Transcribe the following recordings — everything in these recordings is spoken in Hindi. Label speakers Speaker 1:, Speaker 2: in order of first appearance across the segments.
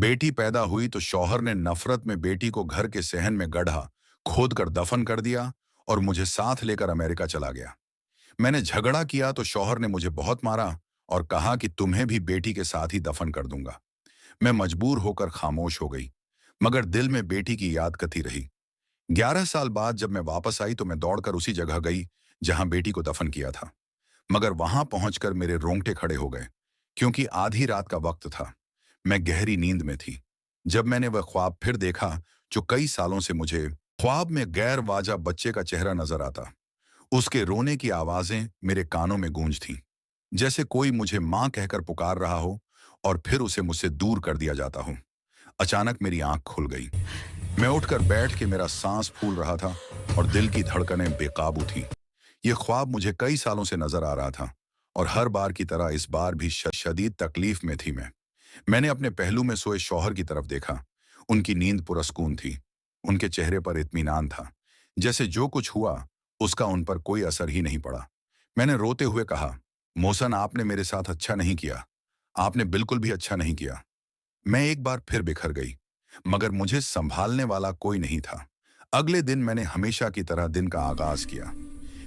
Speaker 1: बेटी पैदा हुई तो शौहर ने नफरत में बेटी को घर के सहन में गड्ढा खोद कर दफन कर दिया और मुझे साथ लेकर अमेरिका चला गया। मैंने झगड़ा किया तो शौहर ने मुझे बहुत मारा और कहा कि तुम्हें भी बेटी के साथ ही दफन कर दूंगा। मैं मजबूर होकर खामोश हो गई, मगर दिल में बेटी की याद कती रही। 11 साल बाद जब मैं वापस आई तो मैं दौड़कर उसी जगह गई जहां बेटी को दफन किया था। मगर वहां पहुंचकर मेरे रोंगटे खड़े हो गए, क्योंकि आधी रात का वक्त था। मैं गहरी नींद में थी जब मैंने वह ख्वाब फिर देखा जो कई सालों से मुझे ख्वाब में गैर वाजा बच्चे का चेहरा नजर आता। उसके रोने की आवाजें मेरे कानों में गूंज थीं, जैसे कोई मुझे मां कहकर पुकार रहा हो और फिर उसे मुझसे दूर कर दिया जाता हो। अचानक मेरी आंख खुल गई। मैं उठकर बैठ के मेरा सांस फूल रहा था और दिल की धड़कनें बेकाबू थीं। यह ख्वाब मुझे कई सालों से नजर आ रहा था और हर बार की तरह इस बार भी शदीद तकलीफ में थी। मैंने अपने पहलू में सोए शौहर की तरफ देखा। उनकी नींद पुरस्कून थी। उनके चेहरे पर इत्मीनान था, जैसे जो कुछ हुआ उसका उन पर कोई असर ही नहीं पड़ा। मैंने रोते हुए कहा, मोहसन, आपने मेरे साथ अच्छा नहीं किया। आपने बिल्कुल भी अच्छा नहीं किया। मैं एक बार फिर बिखर गई, मगर मुझे संभालने वाला कोई नहीं था। अगले दिन मैंने हमेशा की तरह दिन का आगाज किया।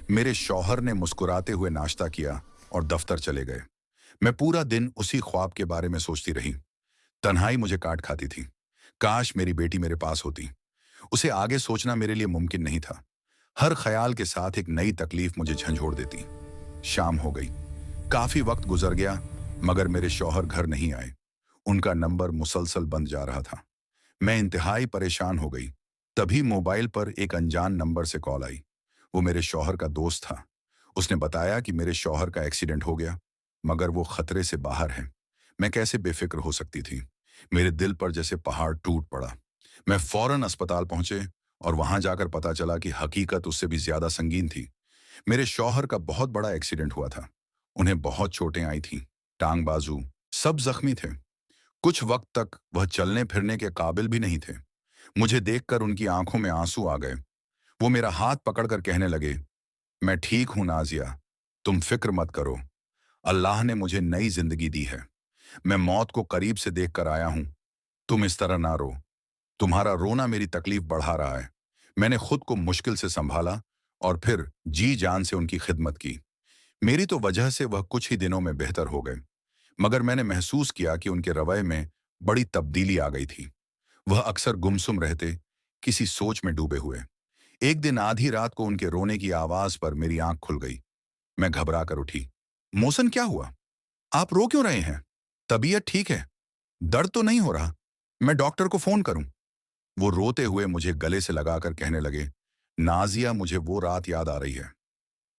Speaker 1: मेरे शौहर ने मुस्कुराते हुए नाश्ता किया और दफ्तर चले गए। मैं पूरा दिन उसी ख्वाब के बारे में सोचती रही। तन्हाई मुझे काट खाती थी। काश मेरी बेटी मेरे पास होती। उसे आगे सोचना मेरे लिए मुमकिन नहीं था। हर ख्याल के साथ एक नई तकलीफ मुझे झंझोड़ देती। शाम हो गई। काफी वक्त गुजर गया, मगर मेरे शौहर घर नहीं आए। उनका नंबर मुसलसल बंद जा रहा था। मैं इंतहाई परेशान हो गई। तभी मोबाइल पर एक अनजान नंबर से कॉल आई। वो मेरे शौहर का दोस्त था। उसने बताया कि मेरे शौहर का एक्सीडेंट हो गया, मगर वो खतरे से बाहर है। मैं कैसे बेफिक्र हो सकती थी। मेरे दिल पर जैसे पहाड़ टूट पड़ा। मैं फौरन अस्पताल पहुंचे और वहां जाकर पता चला कि हकीकत उससे भी ज्यादा संगीन थी। मेरे शौहर का बहुत बड़ा एक्सीडेंट हुआ था। उन्हें बहुत चोटें आई थीं। टांग बाजू सब जख्मी थे। कुछ वक्त तक वह चलने फिरने के काबिल भी नहीं थे। मुझे देखकर उनकी आंखों में आंसू आ गए। वो मेरा हाथ पकड़कर कहने लगे, मैं ठीक हूं नाजिया, तुम फिक्र मत करो। अल्लाह ने मुझे नई जिंदगी दी है। मैं मौत को करीब से देखकर आया हूं। तुम इस तरह ना रो। तुम्हारा रोना मेरी तकलीफ बढ़ा रहा है। मैंने खुद को मुश्किल से संभाला और फिर जी जान से उनकी खिदमत की। मेरी तो वजह से वह कुछ ही दिनों में बेहतर हो गए, मगर मैंने महसूस किया कि उनके रवैये में बड़ी तब्दीली आ गई थी। वह अक्सर गुमसुम रहते, किसी सोच में डूबे हुए। एक दिन आधी रात को उनके रोने की आवाज पर मेरी आंख खुल गई। मैं घबरा कर उठी। मोहसन, क्या हुआ? आप रो क्यों रहे हैं? तबीयत ठीक है? दर्द तो नहीं हो रहा? मैं डॉक्टर को फोन करूं? वो रोते हुए मुझे गले से लगाकर कहने लगे, नाजिया, मुझे वो रात याद आ रही है।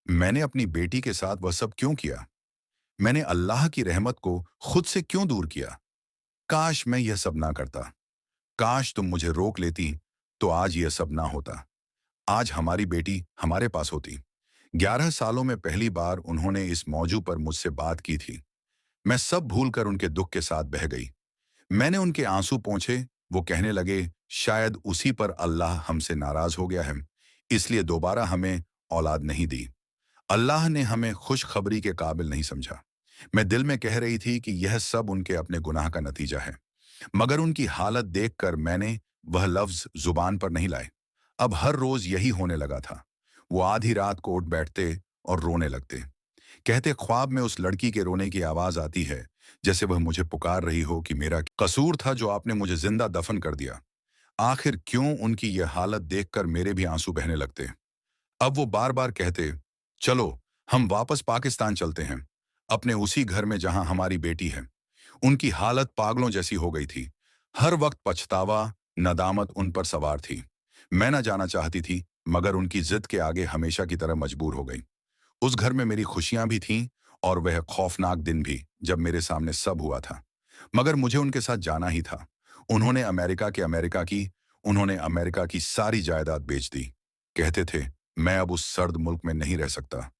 Speaker 1: मैंने अपनी बेटी के साथ वह सब क्यों किया? मैंने अल्लाह की रहमत को खुद से क्यों दूर किया? काश मैं यह सब ना करता। काश तुम मुझे रोक लेती तो आज यह सब ना होता। आज हमारी बेटी हमारे पास होती। 11 सालों में पहली बार उन्होंने इस मौजू पर मुझसे बात की थी। मैं सब भूलकर उनके दुख के साथ बह गई। मैंने उनके आंसू पोंछे। वो कहने लगे, शायद उसी पर अल्लाह हमसे नाराज हो गया है, इसलिए दोबारा हमें औलाद नहीं दी। अल्लाह ने हमें खुशखबरी के काबिल नहीं समझा। मैं दिल में कह रही थी कि यह सब उनके अपने गुनाह का नतीजा है, मगर उनकी हालत देखकर मैंने वह लफ्ज जुबान पर नहीं लाए। अब हर रोज यही होने लगा था। वो आधी रात को उठ बैठते और रोने लगते। कहते, ख्वाब में उस लड़की के रोने की आवाज आती है, जैसे वह मुझे पुकार रही हो कि मेरा कसूर था जो आपने मुझे जिंदा दफन कर दिया। आखिर क्यों उनकी यह हालत देखकर मेरे भी आंसू बहने लगते। अब वो बार बार कहते, चलो हम वापस पाकिस्तान चलते हैं, अपने उसी घर में जहां हमारी बेटी है। उनकी हालत पागलों जैसी हो गई थी। हर वक्त पछतावा, नदामत उन पर सवार थी। मैं न जाना चाहती थी, मगर उनकी जिद के आगे हमेशा की तरह मजबूर हो गई। उस घर में मेरी खुशियां भी थीं और वह खौफनाक दिन भी जब मेरे सामने सब हुआ था। मगर मुझे उनके साथ जाना ही था। उन्होंने अमेरिका की सारी जायदाद बेच दी। कहते थे, मैं अब उस सर्द मुल्क में नहीं रह सकता।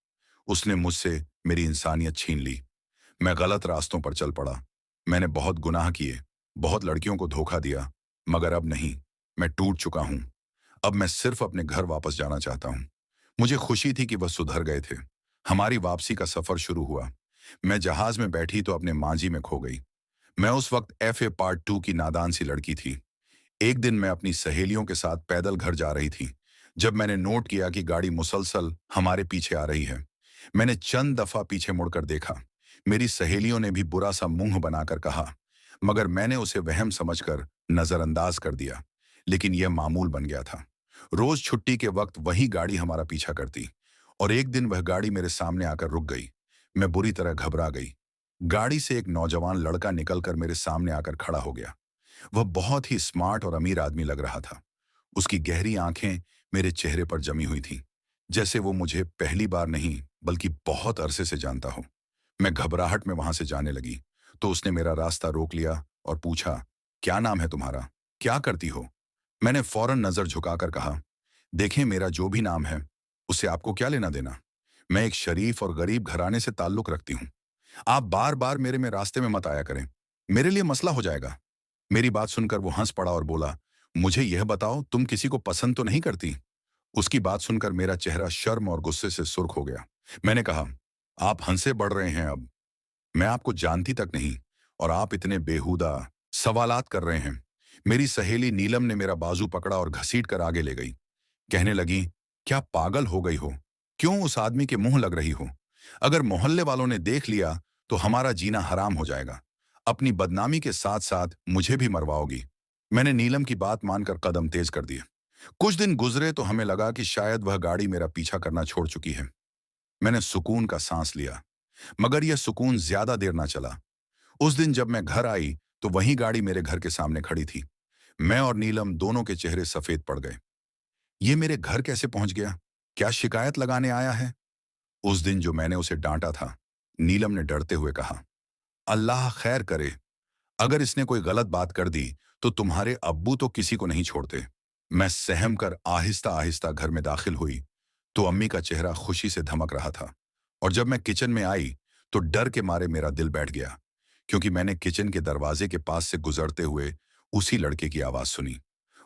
Speaker 1: उसने मुझसे मेरी इंसानियत छीन ली। मैं गलत रास्तों पर चल पड़ा। मैंने बहुत गुनाह किए, बहुत लड़कियों को धोखा दिया, मगर अब नहीं। मैं टूट चुका हूं। अब मैं सिर्फ अपने घर वापस जाना चाहता हूं। मुझे खुशी थी कि वह सुधर गए थे। हमारी वापसी का सफर शुरू हुआ। मैं जहाज में बैठी तो अपने मांझी में खो गई। मैं उस वक्त FA पार्ट 2 की नादान सी लड़की थी। एक दिन मैं अपनी सहेलियों के साथ पैदल घर जा रही थी, जब मैंने नोट किया कि गाड़ी मुसलसल हमारे पीछे आ रही है। मैंने चंद दफा पीछे मुड़कर देखा। मेरी सहेलियों ने भी बुरा सा मुंह बनाकर कहा, मगर मैंने उसे वहम समझकर नजरअंदाज कर दिया। लेकिन यह मामूल बन गया था। रोज छुट्टी के वक्त वही गाड़ी हमारा पीछा करती, और एक दिन वह गाड़ी मेरे सामने आकर रुक गई। मैं बुरी तरह घबरा गई। गाड़ी से एक नौजवान लड़का निकलकर मेरे सामने आकर खड़ा हो गया। वह बहुत ही स्मार्ट और अमीर आदमी लग रहा था। उसकी गहरी आंखें मेरे चेहरे पर जमी हुई थीं, जैसे वो मुझे पहली बार नहीं बल्कि बहुत अरसे से जानता हो। मैं घबराहट में वहां से जाने लगी, तो उसने मेरा रास्ता रोक लिया और पूछा, क्या नाम है तुम्हारा? क्या करती हो? मैंने फौरन नजर झुकाकर कहा, देखें, मेरा जो भी नाम है, उससे आपको क्या लेना देना? मैं एक शरीफ और गरीब घराने से ताल्लुक रखती हूँ। आप बार बार मेरे में रास्ते में मत आया करें, मेरे लिए मसला हो जाएगा। मेरी बात सुनकर वो हंस पड़ा और बोला, मुझे यह बताओ, तुम किसी को पसंद तो नहीं करती? उसकी बात सुनकर मेरा चेहरा शर्म और गुस्से से सुर्ख हो गया। मैंने कहा, आप हंसे बढ़ रहे हैं अब। मैं आपको जानती तक नहीं, और आप इतने बेहुदा सवालात कर रहे हैं। मेरी सहेली नीलम ने मेरा बाजू पकड़ा और घसीट कर आगे ले गई। कहने लगी, क्या पागल हो गई हो? क्यों उस आदमी के मुंह लग रही हो? अगर मोहल्ले वालों ने देख लिया तो हमारा जीना हराम हो जाएगा। अपनी बदनामी के साथ साथ मुझे भी मरवाओगी। मैंने नीलम की बात मानकर कदम तेज कर दिए। कुछ दिन गुजरे तो हमें लगा कि शायद वह गाड़ी मेरा पीछा करना छोड़ चुकी है। मैंने सुकून का सांस लिया, मगर यह सुकून ज्यादा देर ना चला। उस दिन जब मैं घर आई तो वही गाड़ी मेरे घर के सामने खड़ी थी। मैं और नीलम दोनों के चेहरे सफेद पड़ गए। ये मेरे घर कैसे पहुंच गया? क्या शिकायत लगाने आया है? उस दिन जो मैंने उसे डांटा था, नीलम ने डरते हुए कहा, अल्लाह खैर करे, अगर इसने कोई गलत बात कर दी तो तुम्हारे अब्बू तो किसी को नहीं छोड़ते। मैं सहम कर आहिस्ता आहिस्ता घर में दाखिल हुई तो अम्मी का चेहरा खुशी से धमक रहा था, और जब मैं किचन में आई तो डर के मारे मेरा दिल बैठ गया, क्योंकि मैंने किचन के दरवाजे के पास से गुजरते हुए उसी लड़के की आवाज सुनी।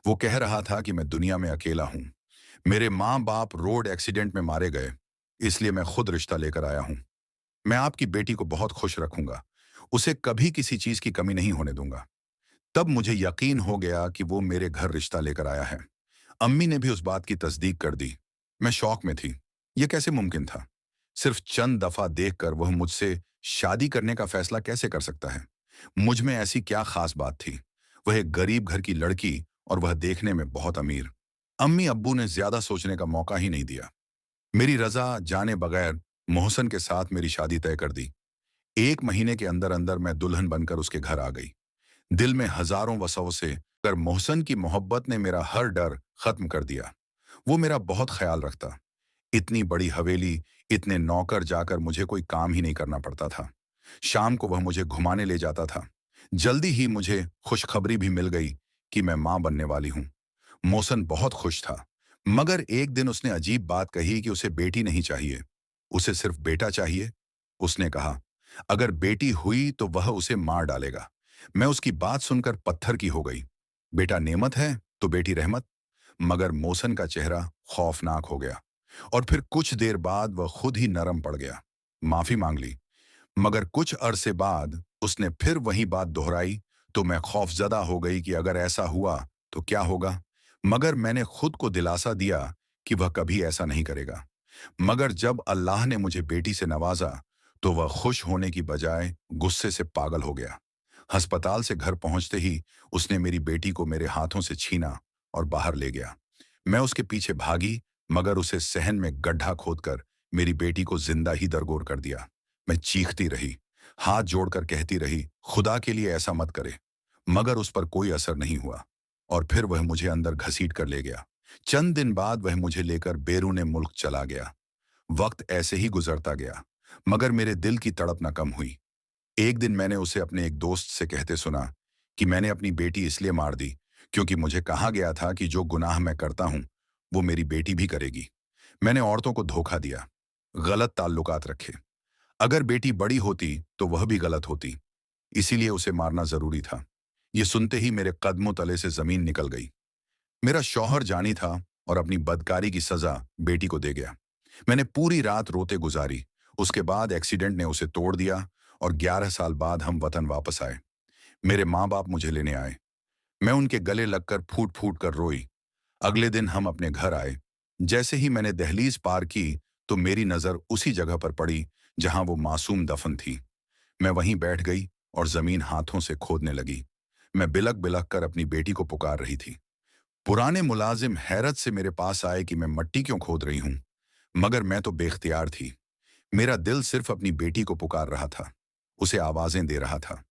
Speaker 1: वो कह रहा था कि मैं दुनिया में अकेला हूं। मेरे माँ बाप रोड एक्सीडेंट में मारे गए, इसलिए मैं खुद रिश्ता लेकर आया हूं। मैं आपकी बेटी को बहुत खुश रखूंगा, उसे कभी किसी चीज की कमी नहीं होने दूंगा। तब मुझे यकीन हो गया कि वो मेरे घर रिश्ता लेकर आया है। अम्मी ने भी उस बात की तस्दीक कर दी। मैं शौक में थी। यह कैसे मुमकिन था? सिर्फ चंद दफा देखकर वह मुझसे शादी करने का फैसला कैसे कर सकता है? मुझ में ऐसी क्या खास बात थी? वह एक गरीब घर की लड़की, और वह देखने में बहुत अमीर। अम्मी अब्बू ने ज्यादा सोचने का मौका ही नहीं दिया। मेरी रजा जाने बगैर मोहसन के साथ मेरी शादी तय कर दी। एक महीने के अंदर अंदर मैं दुल्हन बनकर उसके घर आ गई। दिल में हजारों वसवसे कर मोहसन की मोहब्बत ने मेरा हर डर खत्म कर दिया। वो मेरा बहुत ख्याल रखता। इतनी बड़ी हवेली, इतने नौकर, जाकर मुझे कोई काम ही नहीं करना पड़ता था। शाम को वह मुझे घुमाने ले जाता था। जल्दी ही मुझे खुशखबरी भी मिल गई कि मैं मां बनने वाली हूं। मोहसन बहुत खुश था, मगर एक दिन उसने अजीब बात कही कि उसे बेटी नहीं चाहिए, उसे सिर्फ बेटा चाहिए। उसने कहा, अगर बेटी हुई तो वह उसे मार डालेगा। मैं उसकी बात सुनकर पत्थर की हो गई। बेटा नेमत है तो बेटी रहमत। मगर मोहसन का चेहरा खौफनाक हो गया, और फिर कुछ देर बाद वह खुद ही नरम पड़ गया। माफी मांग ली, मगर कुछ अरसे बाद उसने फिर वही बात दोहराई, तो मैं खौफजदा हो गई कि अगर ऐसा हुआ तो क्या होगा। मगर मैंने खुद को दिलासा दिया कि वह कभी ऐसा नहीं करेगा। मगर जब अल्लाह ने मुझे बेटी से नवाजा तो वह खुश होने की बजाय गुस्से से पागल हो गया। अस्पताल से घर पहुंचते ही उसने मेरी बेटी को मेरे हाथों से छीना और बाहर ले गया। मैं उसके पीछे भागी, मगर उसे सहन में गड्ढा खोदकर मेरी बेटी को जिंदा ही दरगोर कर दिया। मैं चीखती रही, हाथ जोड़कर कहती रही, खुदा के लिए ऐसा मत करे। मगर उस पर कोई असर नहीं हुआ, और फिर वह मुझे अंदर घसीट कर ले गया। चंद दिन बाद वह मुझे लेकर बैरूने मुल्क चला गया। वक्त ऐसे ही गुजरता गया, मगर मेरे दिल की तड़प न कम हुई। एक दिन मैंने उसे अपने एक दोस्त से कहते सुना कि मैंने अपनी बेटी इसलिए मार दी क्योंकि मुझे कहा गया था कि जो गुनाह मैं करता हूं वो मेरी बेटी भी करेगी। मैंने औरतों को धोखा दिया, गलत ताल्लुकात रखे। अगर बेटी बड़ी होती तो वह भी गलत होती, इसीलिए उसे मारना जरूरी था। ये सुनते ही मेरे कदमों तले से जमीन निकल गई। मेरा शौहर जानी था और अपनी बदकारी की सजा बेटी को दे गया। मैंने पूरी रात रोते गुजारी। उसके बाद एक्सीडेंट ने उसे तोड़ दिया, और 11 साल बाद हम वतन वापस आए। मेरे माँ बाप मुझे लेने आए। मैं उनके गले लगकर फूट फूट कर रोई। अगले दिन हम अपने घर आए। जैसे ही मैंने दहलीज पार की तो मेरी नजर उसी जगह पर पड़ी जहां वो मासूम दफन थी। मैं वहीं बैठ गई और जमीन हाथों से खोदने लगी। मैं बिलक बिलक कर अपनी बेटी को पुकार रही थी। पुराने मुलाजिम हैरत से मेरे पास आए कि मैं मिट्टी क्यों खोद रही हूं, मगर मैं तो बेख्तियार थी। मेरा दिल सिर्फ अपनी बेटी को पुकार रहा था, उसे आवाजें दे रहा था।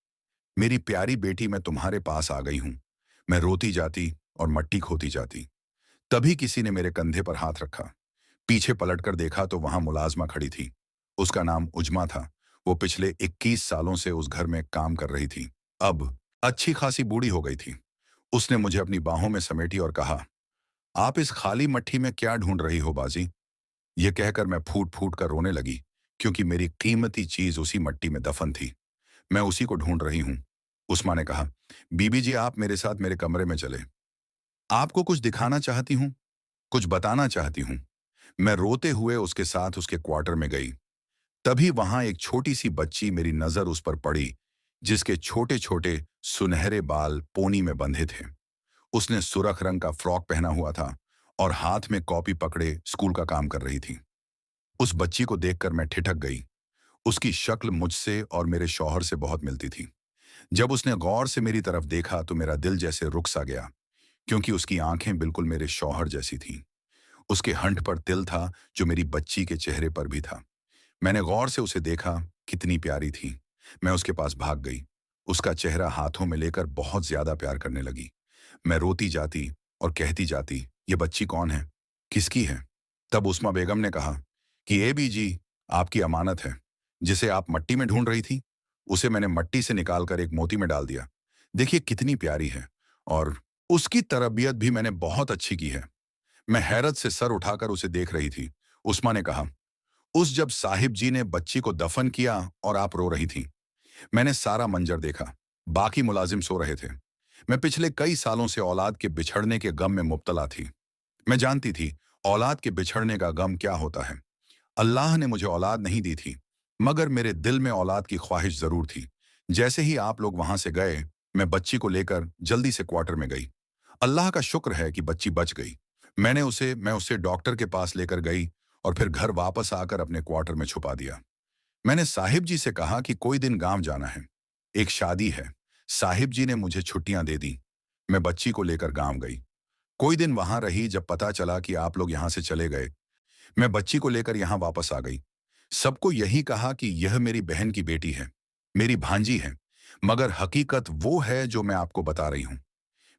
Speaker 1: मेरी प्यारी बेटी, मैं तुम्हारे पास आ गई हूं। मैं रोती जाती और मट्टी खोती जाती। तभी किसी ने मेरे कंधे पर हाथ रखा। पीछे पलटकर देखा तो वहां मुलाजमा खड़ी थी। उसका नाम उजमा था। वो पिछले 21 सालों से उस घर में काम कर रही थी। अब अच्छी खासी बूढ़ी हो गई थी। उसने मुझे अपनी बाहों में समेटी और कहा, आप इस खाली मट्टी में क्या ढूंढ रही हो बाजी? यह कहकर मैं फूट फूट कर रोने लगी, क्योंकि मेरी कीमती चीज उसी मट्टी में दफन थी। मैं उसी को ढूंढ रही हूं। उस्मा ने कहा, बीबी जी, आप मेरे साथ मेरे कमरे में चले। आपको कुछ दिखाना चाहती हूँ, कुछ बताना चाहती हूँ। मैं रोते हुए उसके साथ उसके क्वार्टर में गई। तभी वहां एक छोटी सी बच्ची, मेरी नजर उस पर पड़ी, जिसके छोटे छोटे सुनहरे बाल पोनी में बंधे थे। उसने सुर्ख रंग का फ्रॉक पहना हुआ था और हाथ में कॉपी पकड़े स्कूल का काम कर रही थी। उस बच्ची को देखकर मैं ठिठक गई। उसकी शक्ल मुझसे और मेरे शौहर से बहुत मिलती थी। जब उसने गौर से मेरी तरफ देखा तो मेरा दिल जैसे रुक सा गया, क्योंकि उसकी आंखें बिल्कुल मेरे शौहर जैसी थीं। उसके हंठ पर तिल था, जो मेरी बच्ची के चेहरे पर भी था। मैंने गौर से उसे देखा, कितनी प्यारी थी। मैं उसके पास भाग गई। उसका चेहरा हाथों में लेकर बहुत ज्यादा प्यार करने लगी। मैं रोती जाती और कहती जाती, ये बच्ची कौन है, किसकी है? तब उस्मा बेगम ने कहा कि ए बी जी, आपकी अमानत है, जिसे आप मट्टी में ढूंढ रही थी। उसे मैंने मट्टी से निकालकर एक मोती में डाल दिया। देखिए कितनी प्यारी है, और उसकी तरबियत भी मैंने बहुत अच्छी की है। मैं हैरत से सर उठाकर उसे देख रही थी। उस्मा ने कहा, उस जब साहिब जी ने बच्ची को दफन किया और आप रो रही थी, मैंने सारा मंजर देखा। बाकी मुलाजिम सो रहे थे। मैं पिछले कई सालों से औलाद के बिछड़ने के गम में मुब्तला थी। मैं जानती थी औलाद के बिछड़ने का गम क्या होता है। अल्लाह ने मुझे औलाद नहीं दी थी, मगर मेरे दिल में औलाद की ख्वाहिश जरूर थी। जैसे ही आप लोग वहां से गए, मैं बच्ची को लेकर जल्दी से क्वार्टर में गई। अल्लाह का शुक्र है कि बच्ची बच गई। मैं उसे डॉक्टर के पास लेकर गई और फिर घर वापस आकर अपने क्वार्टर में छुपा दिया। मैंने साहिब जी से कहा कि कोई दिन गांव जाना है, एक शादी है। साहिब जी ने मुझे छुट्टियां दे दी। मैं बच्ची को लेकर गांव गई। कोई दिन वहां रही। जब पता चला कि आप लोग यहां से चले गए, मैं बच्ची को लेकर यहां वापस आ गई। सबको यही कहा कि यह मेरी बहन की बेटी है, मेरी भांजी है, मगर हकीकत वो है जो मैं आपको बता रही हूं।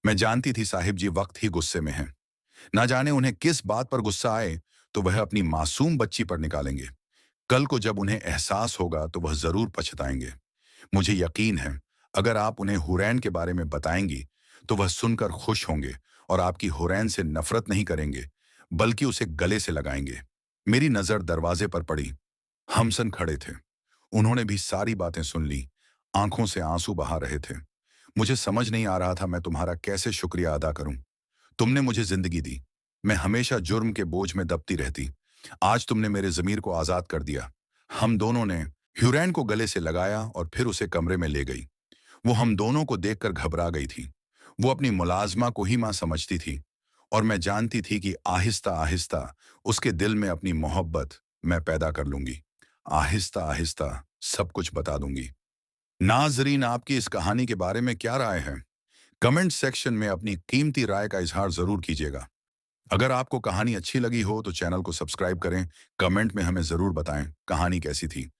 Speaker 1: मैं जानती थी साहिब जी वक्त ही गुस्से में हैं। ना जाने उन्हें किस बात पर गुस्सा आए तो वह अपनी मासूम बच्ची पर निकालेंगे। कल को जब उन्हें एहसास होगा तो वह जरूर पछताएंगे। मुझे यकीन है, अगर आप उन्हें हुरैन के बारे में बताएंगी तो वह सुनकर खुश होंगे और आपकी हुरैन से नफरत नहीं करेंगे, बल्कि उसे गले से लगाएंगे। मेरी नजर दरवाजे पर पड़ी। हमसन खड़े थे। उन्होंने भी सारी बातें सुन ली। आंखों से आंसू बहा रहे थे। मुझे समझ नहीं आ रहा था मैं तुम्हारा कैसे शुक्रिया अदा करूं। तुमने मुझे जिंदगी दी। मैं हमेशा जुर्म के बोझ में दबती रहती। आज तुमने मेरे जमीर को आजाद कर दिया। हम दोनों ने ह्यूरैन को गले से लगाया और फिर उसे कमरे में ले गई। वो हम दोनों को देखकर घबरा गई थी। वो अपनी मुलाजमा को ही मां समझती थी, और मैं जानती थी कि आहिस्ता आहिस्ता उसके दिल में अपनी मोहब्बत मैं पैदा कर लूंगी। आहिस्ता आहिस्ता सब कुछ बता दूंगी। नाजरीन, आपकी इस कहानी के बारे में क्या राय है? कमेंट सेक्शन में अपनी कीमती राय का इजहार जरूर कीजिएगा। अगर आपको कहानी अच्छी लगी हो तो चैनल को सब्सक्राइब करें। कमेंट में हमें जरूर बताएं कहानी कैसी थी।